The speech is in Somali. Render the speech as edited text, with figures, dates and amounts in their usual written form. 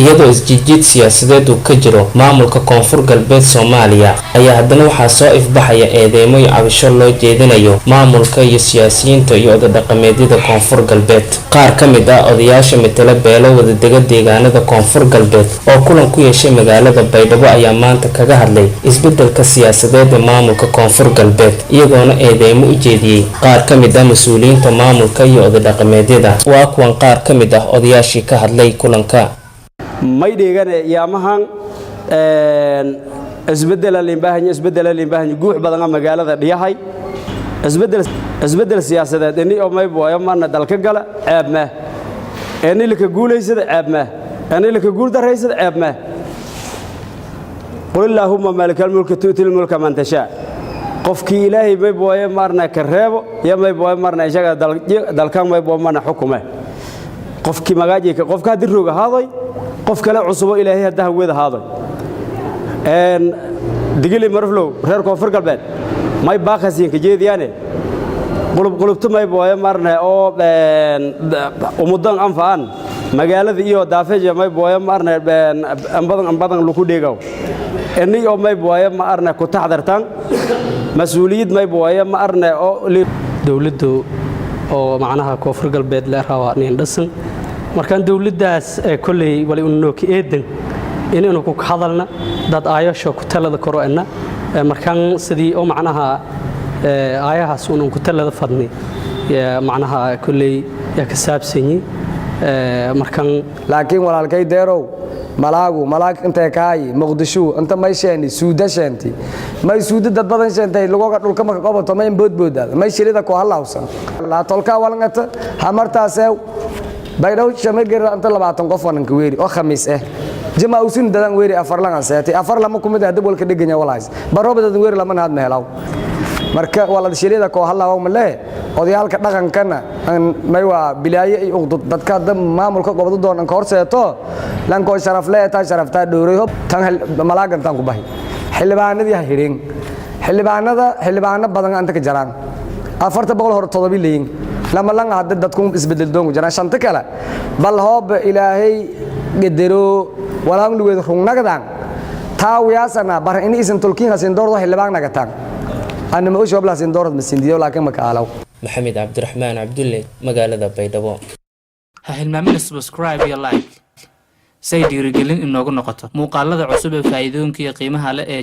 iyadoo isjiid siyaasadeed uu ka jiro maamulka koonfur galbeed Soomaaliya ayaa haddana waxaa soo ifbaxaya eedeymo iyo cabasho loo jeedinayo maamulka iyo siyaasiyiinta iyo oday dhaqameedyada koonfur galbeed. qaar ka mid ah odayaasha matala beelo wada dega deegaanada koonfur galbeed oo kulan ku yeeshay magaalada Baydhabo ayaa maanta kaga hadlay isbedelka siyaasadeed ee maamulka koonfur galbeed iyagoona eedeymo u jeediyay qaar ka mid ah mas'uuliyiinta maamulka iyo oday dhaqameedyada. waa kuwan qaar ka mid ah odayaashii ka hadlay kulanka. may dheegan yaamahan isbedel limbaahan guux badan magaalada dhiyahay isbedel siyaasadeed in oo may booyo marna dalka gala ceebma in la ka guuleysada ceebma in la ka guul dareysada ceebma qul allahumma malikal mulki tu'til mulka man tasha qofkii ilaahay may booyo marna ka reebo ya may booyo marna isaga dalkan may booyo marna xukume qofkii magaajiga qofka dirooga haaday qof kale cusub ilaahay hadaa weeda haaday digili marflow reer koonfur galbeed may baaqasiin ka jeediyaane qulubtu may booyo marna oo umudan anfaan magaalada iyo daafeeja may booyo marna badan lagu dheegaw inii oo may booyo marna ku taxdartan mas'uuliyad may booyo marna oo dawladdu oo macnaha koonfur galbeed la raawaa in dhasan markaan dawladdaas kulay wali uu ka eedan inuu ku hadalna dad aayasho ku talada koroona markaan sidii oo macnaha aayahaas uu ku talada fadni macnaha kulay ya ka saabsani markaan laakiin walaalkay deerow malaag inta kaay muqdisho inta may sheeni suudashanti may suuda dad badan sheentay lagooga dhulka marka qabato may boodboodaad may shirida ku halawsan la tolka walangata hamartaasew Baydhabo shameegeer inta 20 qof wananka weeri oo khamiis ah jamaa usin dadan weeri afar lan saati afar lama kumid ah dabalka dhiganya walaas baroobada weeri lama had meelaw marka walad shirida ko halaw ma leh odayaalka dhaqankana may waa bilaaye ay uqdud dadka maamulka gobol doonan ka horseeto lan ko sharaf leeyahay sharafta dhowray tan malaagan tan ku bahay xildhibaanada badan anta ka jaraan 400 hor 7 leeyin lama lan hadda dadku isbedel doon jiraan shanta kale bal hoob ilaahay qadaro walaan lugeed rugnagdan taawiyaasana bar in isan tolkiin hasin doordo xildhibaan nagatan anna ma usoo blaasin doorad masindiyo laakiin ma kaalaw maxamed cabdiraxmaan cabdulle magaalada Baydhabo. ha hilmaamin subscribe iyo like say dhiirigelin inoogu noqoto muuqaalada cusub ee faa'iidooyinka iyo qiimaha leh ee